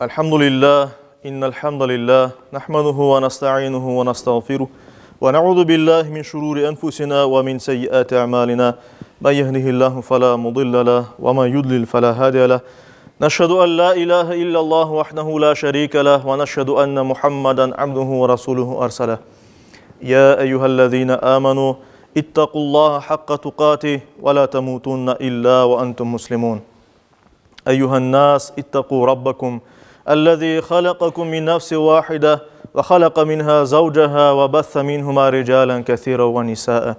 Elhamdülillah, innel hamdalillah, nahmaduhu ve nesta'inuhu ve nestağfiruh ve na'udhu billahi min şururi enfusina ve min seyyiati a'malina. Men yehdihillahu fela mudilla lahu ve men yudlil fela hadiye lahu. Neşhedü en la ilahe illallah vahdehu la şerike lahu ve neşhedü enne Muhammeden abduhu ve rasuluhu erselah. Ya eyyühellezine amenu ittaqullaha hakka tuqatih ve la temutunna illa ve entum muslimun. Eyyühen nas ittaqu rabbakum الذي خلقكم من نفس واحدة وخلق منها زوجها وبث منهما رجالا كثيرا ونساء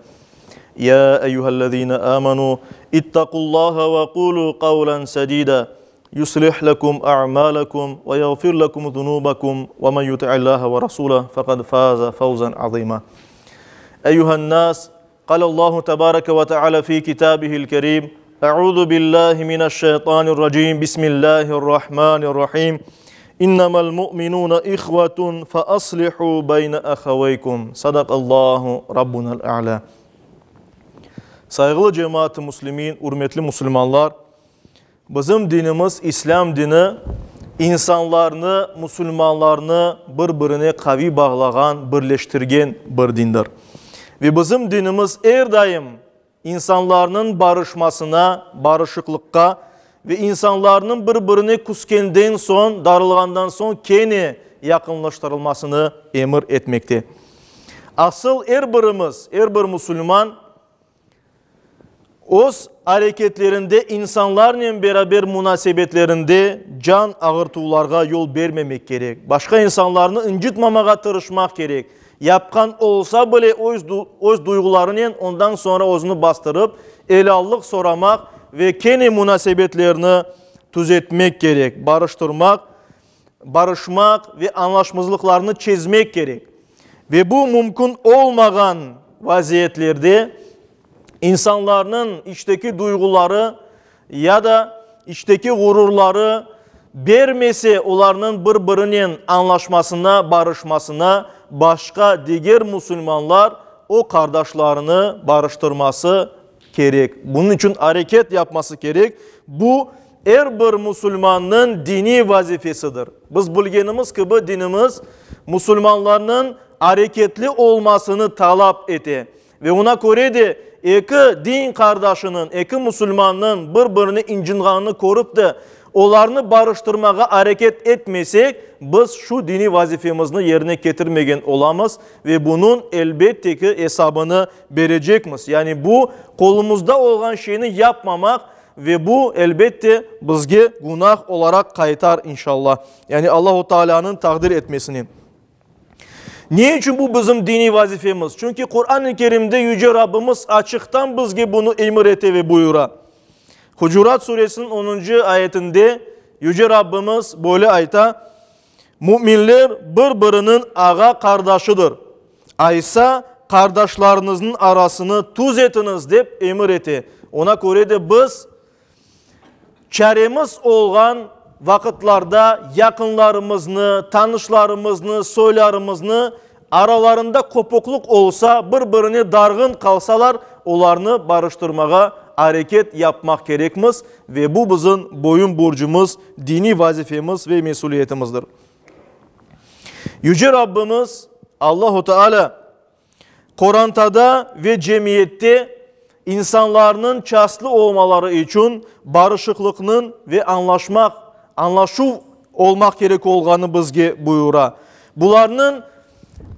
يا أيها الذين آمنوا اتقوا الله وقولوا قولا سديدا يصلح لكم أعمالكم ويغفر لكم ذنوبكم ومن يطع الله ورسوله فقد فاز فوزا عظيما أيها الناس قال الله تبارك وتعالى في كتابه الكريم أعوذ بالله من الشيطان الرجيم بسم الله الرحمن الرحيم إنما المؤمنون إخوة فأصلحوا بين أخويكم صدق الله ربنا الأعلى. Saygılı cemaat-i muslimin, hürmetli Müslümanlar, bizim dinimiz İslam dini insanlarını, Müslümanlarını birbirine kavi bağlayan, birleştirgen bir dindir. Ve bizim dinimiz her daim insanların barışmasına, barışıklıkka ve insanların birbirine küskenden son, darılgandan son keni yakınlaştırılmasını emir etmekte. Asıl her bir Müslüman öz hareketlerinde insanlarla beraber münasebetlerinde can ağırtılarga yol vermemek gerek. Başka insanlarını incitmamaya tırışmak gerek. Yapkan olsa bile öz duygularını ondan sonra özünü bastırıp helallik soramak ve kendi münasebetlerini düzeltmek gerek. Barışmak ve anlaşmazlıklarını çözmek gerek. Ve bu mümkün olmayan vaziyetlerde insanların içteki duyguları ya da içteki gururları vermese onların birbirinin anlaşmasına, barışmasına başka diğer Müslümanlar o kardeşlerini barıştırması gerek. Bunun için hareket yapması gerek. Bu her bir Müslümanın dini vazifesidir. Biz bilgenimiz gibi dinimiz Müslümanların hareketli olmasını talep eti. Ve ona göre de iki din kardeşinin, iki Müslümanın birbirini incinganını korup da onlarını barıştırmaya hareket etmesek biz şu dini vazifemizni yerine getirmegen olamız ve bunun elbette ki hesabını verecekmiz. Yani bu kolumuzda olan şeyini yapmamak ve bu elbette bizge günah olarak kaytar inşallah. Yani Allahu Teala'nın takdir etmesini. Niye için bu bizim dini vazifemiz? Çünkü Kur'an-ı Kerim'de Yüce Rabbimiz açıktan bizge bunu emir ete ve buyura. Hucurat suresinin 10. ayetinde Yüce Rabbimiz böyle ayta, müminler birbirinin ağa kardeşidir. Aysa kardeşlerinizin arasını tuz etiniz deyip emir eti. Ona göre de biz çaremiz olan vakitlerde yakınlarımızını, tanışlarımızını, soylarımızını aralarında kopukluk olsa birbirini dargın kalsalar onlarını barıştırmaya hareket yapmak gerekmiz ve bu bizim boyun burcumuz, dini vazifemiz ve mesuliyetimizdir. Yüce Rabbimiz Allahu Teala Kur'an'da ve cemiyette insanların çaslı olmaları için barışıklıkның ve anlaşu olmak gerek olganı bizge buyura. Bularının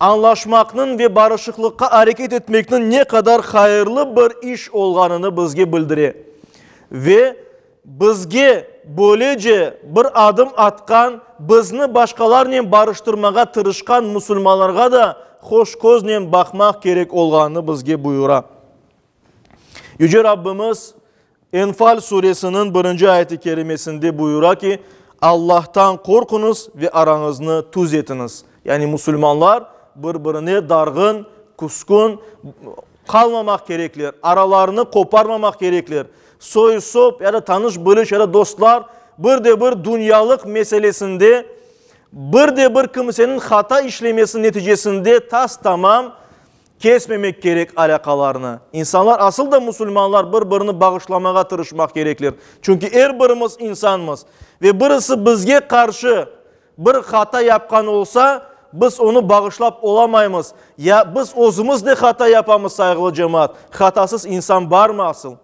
anlaşmakның ve barışıklıkka hareket etmeknin ne kadar hayırlı bir iş olganını bizge bildire. Ve bizge böylece bir adım atkan, bizni başkalarla barıştırmaya tırışkan Müslümanlarga da hoş gözle bakmak gerek olganı bizge buyura. Yüce Rabbimiz Enfal suresinin 1. ayeti kerimesinde buyura ki Allah'tan korkunuz ve aranızını tuz etiniz. Yani Müslümanlar birbirine dargın, kuskun kalmamak gereklir. Aralarını koparmamak gereklir. Soy sop ya da tanış bölüş ya da dostlar bir dünyalık meselesinde bir kimsenin hata işlemesi neticesinde tas tamam kesmemek gerek alakalarını. İnsanlar asıl da Müslümanlar birbirini bağışlamaya tırışmak gereklir. Çünkü her birimiz insanımız. Ve birisi bizge karşı bir hata yapkan olsa biz onu bağışlap olamayız. Ya biz özümüz de hata yapamız saygılı cemaat. Hatasız insan var mı asıl?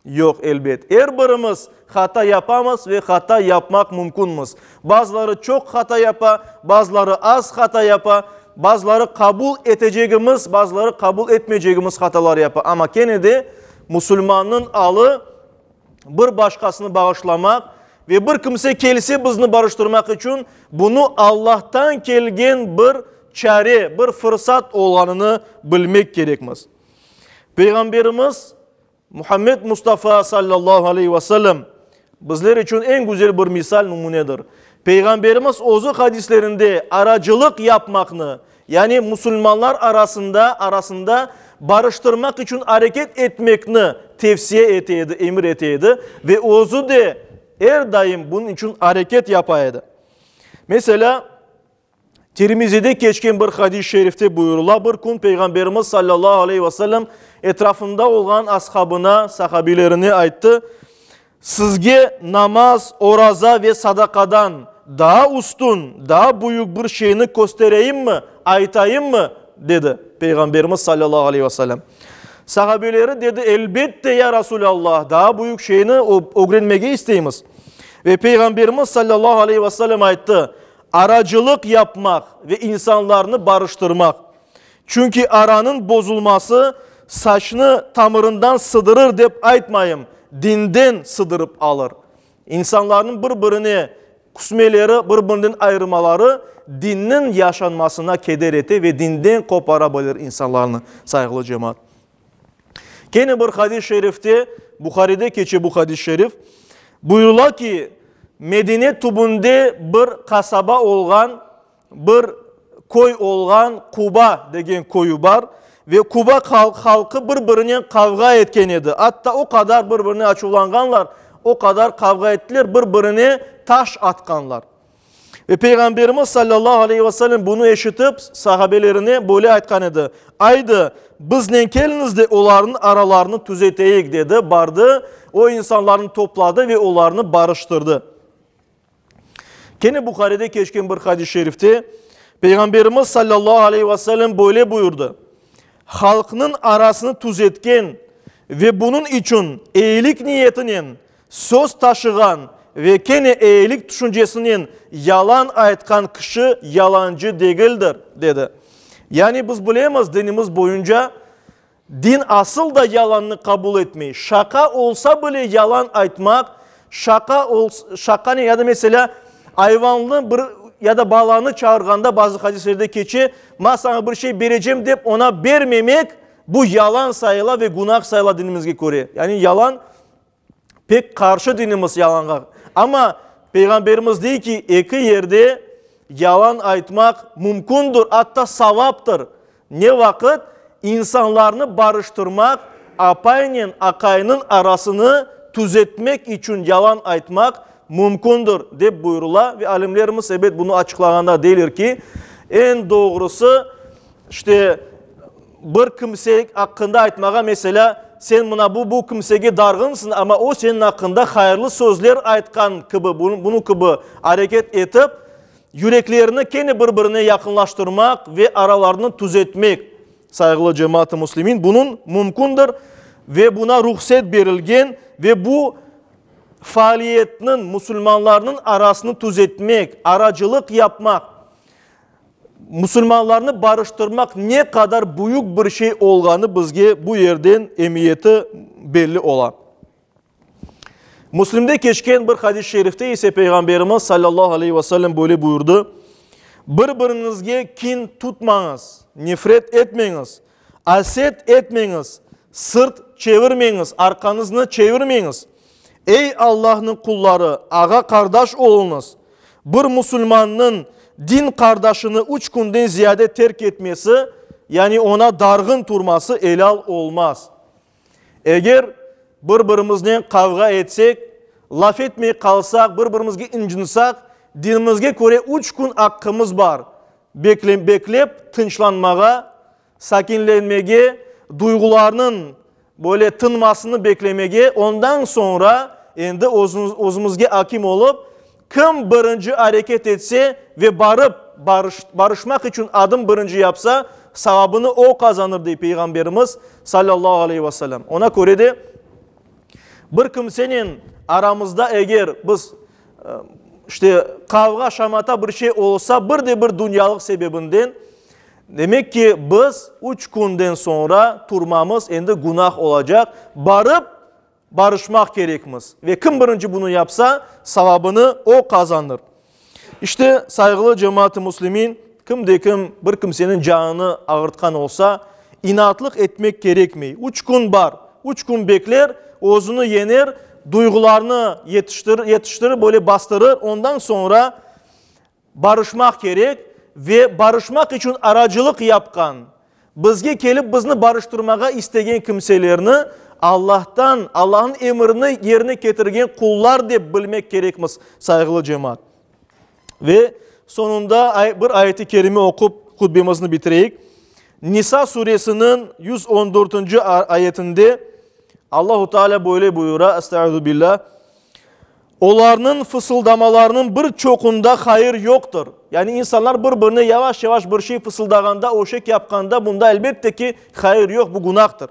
Yok elbet. Her birimiz hata yapamaz ve hata yapmak mümkünmüz. Bazıları çok hata yapa, bazıları az hata yapa, bazıları kabul edeceğimiz, bazıları kabul etmeyeceğimiz hatalar yapa. Ama gene de Müslümanın alı bir başkasını bağışlamak ve bir kimse kelisi bizni barıştırmak için bunu Allah'tan gelgen bir çare, bir fırsat olanını bilmek gerekmez. Peygamberimiz Muhammed Mustafa sallallahu aleyhi ve sellem bizler için en güzel bir misal numunedir. Peygamberimiz özü hadislerinde aracılık yapmakını, yani Müslümanlar arasında barıştırmak için hareket etmekini tavsiye eteydi, emir eteydi ve özü de her daim bunun için hareket yapaydı. Mesela Tirmizi'de geçken bir hadis-i şerifte buyurula, bir gün Peygamberimiz sallallahu aleyhi ve sellem etrafında olan ashabına, sahabilerine aytdı. Sizge namaz, oraza ve sadakadan daha üstün, daha büyük bir şeyini göstereyim mi, aytayım mı dedi Peygamberimiz sallallahu aleyhi ve sellem. Sahabeleri dedi elbette ya Resulallah, daha büyük şeyini öğrenmeye isteyimiz. Ve Peygamberimiz sallallahu aleyhi ve sellem ayttı. Aracılık yapmak ve insanlarını barıştırmak. Çünkü aranın bozulması saçını tamırından sıdırır deyip aytmayım. Dinden sıdırıp alır. İnsanların birbirini kusmeleri, birbirinden ayrılmaları dinin yaşanmasına keder eti ve dinden koparabilir insanlarını saygılı cemaat. Gene bir hadis-i şerifte, Bukhari'de geçiyor bu hadis-i şerif. Buyurula ki Medine tubunde bir kasaba olgan, bir koy olgan Kuba degen koyu var. Ve Kuba halkı birbirine kavga etken edi. Hatta o kadar birbirine açılanganlar, o kadar kavga ettiler, birbirine taş atkanlar. Ve Peygamberimiz sallallahu aleyhi ve sellem bunu eşitip sahabelerine böyle aytkan edi. Aydı biz nenkelinizde onların aralarını düzelteyik dedi. Bardı, o insanlarını topladı ve onlarını barıştırdı. Gene Bukhari'de geçken bir hadis-i şerifte Peygamberimiz sallallahu aleyhi ve sellem böyle buyurdu. Halkının arasını düzeltken ve bunun için iyilik niyetinin söz taşıgan ve gene iyilik düşüncesinin yalan aytkan kişi yalancı değildir dedi. Yani biz bilemiz dinimiz boyunca din asıl da yalanını kabul etmeyi. Şaka olsa bile yalan aytmak, şaka ne ya da mesela hayvanlı bir ya da balağını çağırganda bazı hadislerde geçi ma sana bir şey vereceğim deyip ona vermemek bu yalan sayıla ve günah sayıla dinimizge göre. Yani yalan pek karşı dinimiz yalanga. Ama Peygamberimiz değil ki iki yerde yalan aytmak mümkündür, hatta savaptır. Ne vakit? İnsanlarını barıştırmak, apayının akayının arasını düzeltmek için yalan aytmak mümkündür deyip buyurula ve alimlerimiz evet bunu açıklayanda deyir ki en doğrusu işte bir kimse hakkında aytmağa mesela sen buna bu kimsege dargınsın ama o senin hakkında hayırlı sözler aytkan gibi bunu gibi hareket etip yüreklerini kendi birbirine yakınlaştırmak ve aralarını düzeltmek saygılı cemaat-i muslimin bunun mümkündür ve buna ruhsat verilgen ve bu faaliyetinin Müslümanların arasını düzeltmek, aracılık yapmak, Müslümanlarını barıştırmak ne kadar büyük bir şey olganı bizge bu yerden emniyeti belli olan. Müslim'de geçken bir hadis-i şerifte ise Peygamberimiz sallallahu aleyhi ve sellem böyle buyurdu. Birbirinizge kin tutmanız, nefret etmeyiniz, haset etmeyiniz, sırt çevirmeyiniz, arkanızını çevirmeyiniz. Ey Allah'ın kulları, ağa kardeş olunuz. Bir Müslümanın din kardeşini 3 günden ziyade terk etmesi, yani ona dargın durması helal olmaz. Eğer birbirimizle kavga etsek, laf etmeye kalsak, birbirimizge incinsek, dinimizge göre 3 gün hakkımız var. Beklep, tınçlanmağa, sakinlenmege, duygularının böyle tınmasını beklemege, ondan sonra endi özümüzge hakim olup, kim birinci hareket etse ve barışmak için adım birinci yapsa, savabını o kazanır diye Peygamberimiz sallallahu aleyhi ve sellem. Ona göre de bir kimsenin aramızda eğer biz işte kavga şamata bir şey olsa bir dünyalık sebebinden, demek ki biz 3 günden sonra turmamız endi günah olacak. Barışmak gerekmez. Ve kim birinci bunu yapsa savabını o kazanır. İşte saygılı cemaat-i muslimin, kim bir kimsenin canını ağırtkan olsa inatlık etmek gerekmiyor. 3 gün var. 3 gün bekler, özünü yener, duygularını yetiştirir, böyle bastırır. Ondan sonra barışmak gerek ve barışmak için aracılık yapkan, bizge kelip bizni barıştırmaga istegen kimselerini Allah'ın emrini yerine getirgen kullar diye bilmek gerekmez saygılı cemaat. Ve sonunda bir ayeti kerime okup hutbemizni bitireyik. Nisa suresinin 114. ayetinde Allahu Teala böyle buyura, estağfirullah. Onların fısıldamalarının birçokunda hayır yoktur. Yani insanlar birbirine yavaş yavaş bir şey fısıldaganda, o şey yapkanda bunda elbette ki hayır yok, bu günahtır.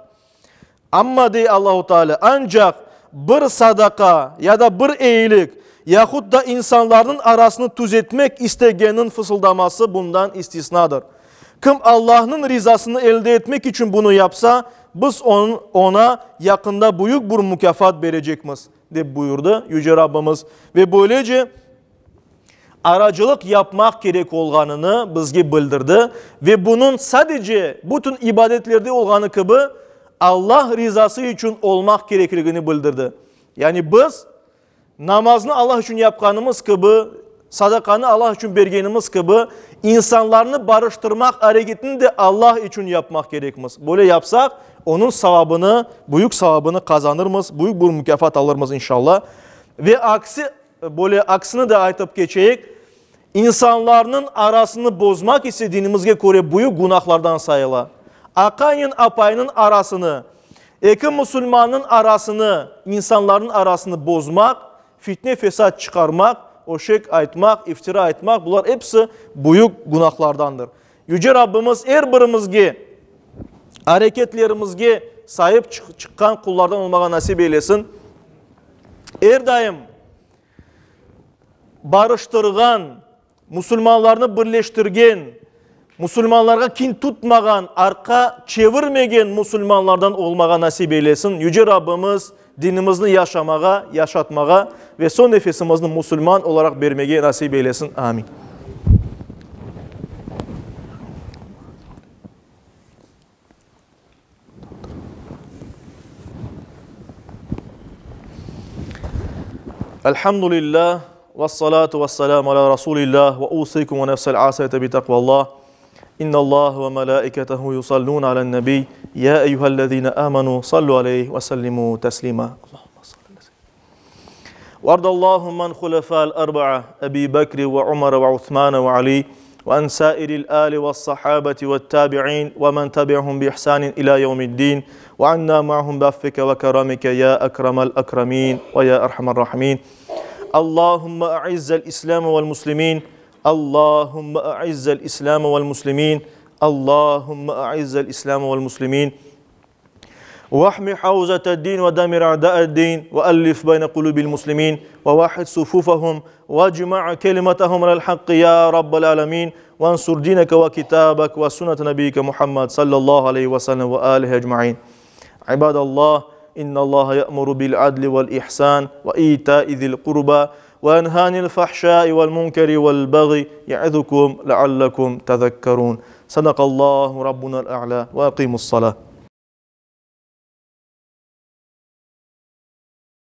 Ama dey Allahu Teala, ancak bir sadaka ya da bir iyilik yahut da insanların arasını düzeltmek istegenin fısıldaması bundan istisnadır. Kim Allah'ın rızasını elde etmek için bunu yapsa, biz ona yakında büyük bir mükafat verecekmiz diye buyurdu Yüce Rabbimiz. Ve böylece aracılık yapmak gerek olganını bizge bildirdi. Ve bunun sadece bütün ibadetlerde olganı gibi Allah rızası için olmak gerekliğini bildirdi. Yani biz namazını Allah için yapkanımız gibi, sadakanı Allah için bergenimiz gibi, insanlarını barıştırmak hareketini de Allah için yapmak gerekmez. Böyle yapsak onun savabını, büyük savabını kazanırmız, büyük bir mükafat alırmız inşallah. Ve aksini de aytıp geçeyik. İnsanların arasını bozmak ise dinimizge göre büyük günahlardan sayıla. Akayın apayının arasını, iki Müslümanın arasını, insanların arasını bozmak, fitne fesat çıkarmak, oşek aytmak, iftira aytmak, bunlar hepsi büyük günahlardandır. Yüce Rabbimiz her birimizge, hareketlerimizge sahip çıkan kullardan olmağa nasip eylesin. Her daim barıştırgan, Müslümanlarını birleştirgen, Müslümanlarga kin tutmagan, arka çevirmegen Müslümanlardan olmağa nasip eylesin. Yüce Rabbimiz dinimizni yaşamağa, yaşatmağa ve son nefesimizni Müslüman olarak vermeye nasip eylesin. Amin. Elhamdülillah ve salatu ve selamu ala Resulillah ve usikum ve nefsel asayete bi takvallah. İnna Allah ve melaiketehu yusallun alen nebi. Ya eyyühellezine amenu sallu aleyhi ve sellimu teslima. وارض اللهم عن خلفاء الأربعة أبي بكر وعمر وعثمان وعلي وعن سائر الآل والصحابة والتابعين ومن تبعهم بإحسان إلى يوم الدين وعنا معهم بعفوك وكرمك يا أكرم الأكرمين ويا أرحم الراحمين. اللهم أعز الإسلام والمسلمين. اللهم أعز الإسلام والمسلمين. اللهم أعز الإسلام والمسلمين. واحمي حوزة الدين ودمر أعداء الدين وألف بين قلوب المسلمين ووحد صفوفهم واجمع كلمتهم على الحق يا رب العالمين وانصر دينك وكتابك وسنة نبيك محمد صلى الله عليه وسلم وآله أجمعين. عباد الله إن الله يأمر بالعدل والإحسان وإيتاء ذي القربى وينهى عن الفحشاء والمنكر والبغي يعظكم لعلكم تذكرون. صدق الله ربنا الأعلى وأقيموا الصلاة.